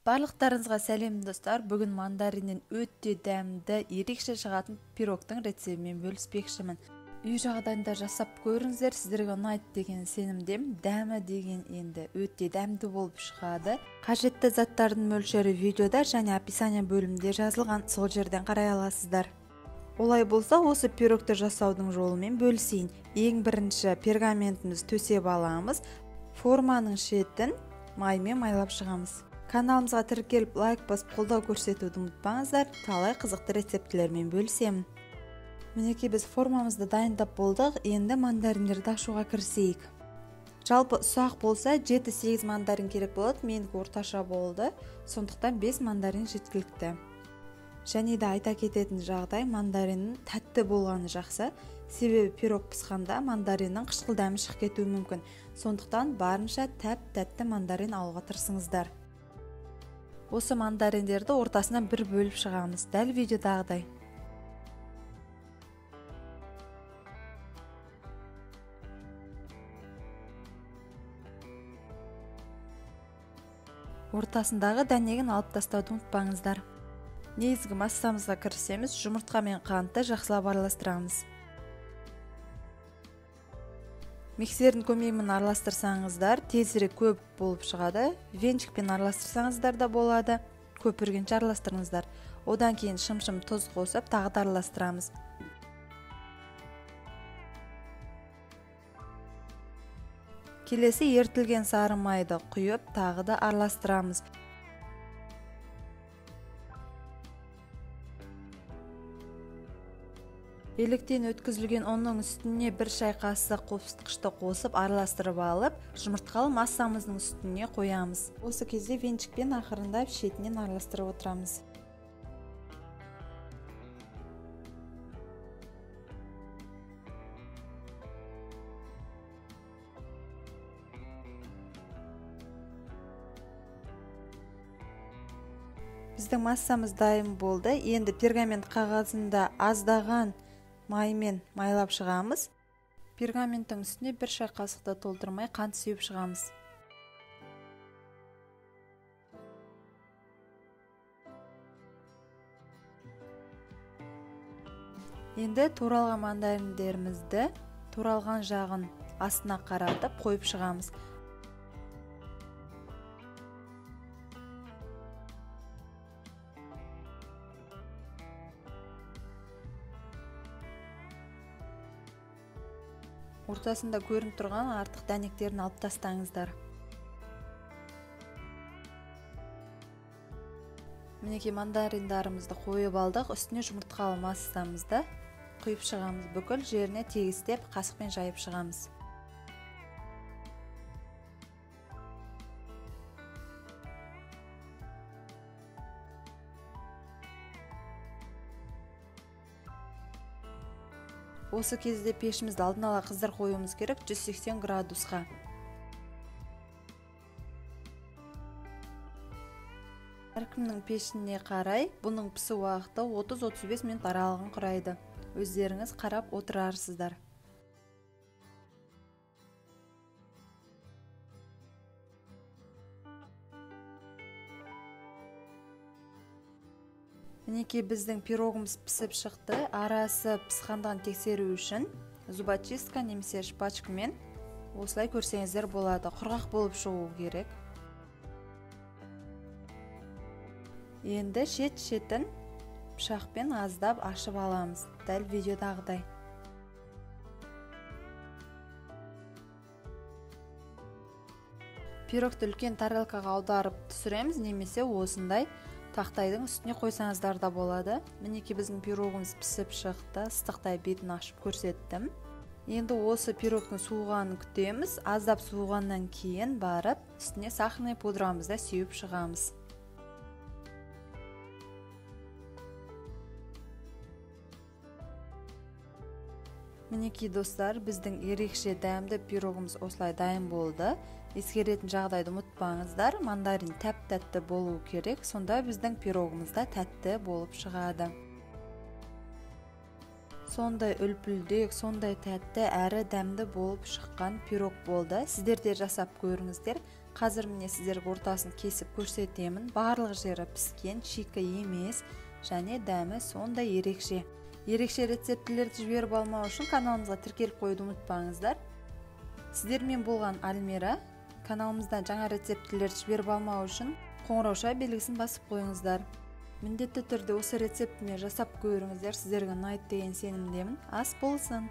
Барлықтарыңызға сәлем достар. Бүгін мандариннен өте дәмді, ерекше шығатын пирогтың рецептімен бөліспекшімін. Үй жағдайында жасап көріңіздер, сіздерге ұнайды деген сенімдемін. Дәмі деген енді өте дәмді болып шығады. Қажетті заттардың мөлшері видеода және описание бөлімінде жазылған, сол жерден қарай аласыздар. Олай болса, осы пирогты жасаудың жолымен бөлісейін. Ең бірінші пергаментіміз төсеп аламыз. Форманың шетін маймен майлап шығамыз. Каналымызға тіркеліп лайк басып қолдау көрсетуді ұмытпаңыздар. Талай қызықты рецептілермен бөлісемін. Мінекей біз формамызды дайындап болдық. Енді мандариндерді ашуға кірісейік. Жалпы ұсақ болса 7-8 мандарин керек болады. Менікі орташа болды. Сондықтан 5 мандарин жеткілікті. Және де айта кететін жағдай, мандариннің тәтті болғаны жақсы. Себебі пирог пісқанда мандариннің қышқыл дәмі шығып кетуі мүмкін. Сондықтан барынша тәп-тәтті мандарин алуға тырысыңыздар. Осы мандариндерді ортасынан бір бөліп шығамыз, дәл видеодағыдай. Ортасындағы дәнегін алып тастауды ұмытпаңыздар. Негізгі массамызға кірісеміз, жұмыртқа мен қантты жақсылап араластырамыз. Миксердің көмегімен араластырсаңыздар, тезірек көп болып шығады. Венчикпен араластырсаңыздар да болады. Көп үргенше араластырыңыздар. Одан кейін шым-шым тұз қосып, тағы да араластырамыз. Келесі ертілген сары майды құйып, тағы да араластырамыз. Еліктен өткізілген ұнның үстіне бір шай қасық қопсытқышты қосып араластырып алып, жұмыртқалы массамыздың үстіне қоямыз. Осы кезде венчикпен ақырындап шетінен араластырып отырамыз. Біздің массамыз дайын болды. Енді пергамент қағазында аздаған маймен майлап шығамыз. Пергаменттің үстіне бір шай қасықты толтырмай қант сүйіп шығамыз. Енді туралған мандариндерімізді туралған жағын астына қаратып қойып шығамыз. Ортасында көрініп тұрған артық дәнектерін алып тастаңыздар. Мінекей мандариндарымызды қойып алдық. Үстіне жұмыртқалы массамызды құйып шығамыз. Бүкіл жеріне тегістеп қасықпен жайып шығамыз. Осы кезде пешімізді алдын ала қыздырып қоюымыз керек, 180 градусқа. Әркімнің пешіне қарай, бұның пісу уақыты 30-35 минут аралығын құрайды. Өздеріңіз қарап отырарсыздар. Мінекей біздің пирогымыз пісіп шықты. Арасы пісқандығын тексеру үшін зубочистка немесе шпачкамен осылай көрсеңіздер болады. Құрғақ болып шығу керек. Енді шет-шетін пышақпен аздап ашып аламыз, дәл видеодағыдай. Пирогты үлкен тарелкаға аударып түсіреміз, немесе осындай тақтайдың үстіне қойсаңыздар да болады. Мінекей біздің пирогымыз пісіп шықты, ыстықтай бетін ашып көрсеттім. Енді осы пирогтың суығанын күтеміз. Аздап суығаннан кейін барып, үстіне сахарный пудрамызды сүйіп шығамыз. Мінекей достар, біздің ерекше дәмді пирогымыз осылай дайын болды. Ескеретін жағдайды ұмытпаңыздар, мандарин тәп-тәтті болу керек, сонда біздің пирогымыз да тәтті болып шығады. сондай үлпілдек, сондай тәтті әрі дәмді болып шыққан пирог болды. Сіздер де жасап көріңіздер. Қазір міне сіздерге ортасын кесіп көрсетемін. Барлық жері піскен, шикі емес және дәмі сондай ерекше. Ерекше рецептілерді жіберіп алмау үшін каналымызға тіркеліп қойуды ұмытпаңыздар. Сіздермен болған Альмира. Каналымыздан жаңа рецептілерді жіберіп алмау үшін қоңырауша белгісін басып қойыңыздар. Міндетті түрде осы рецептіме жасап көріңіздер. Сіздерге ұнайды деген сенімдемін. Ас болсын!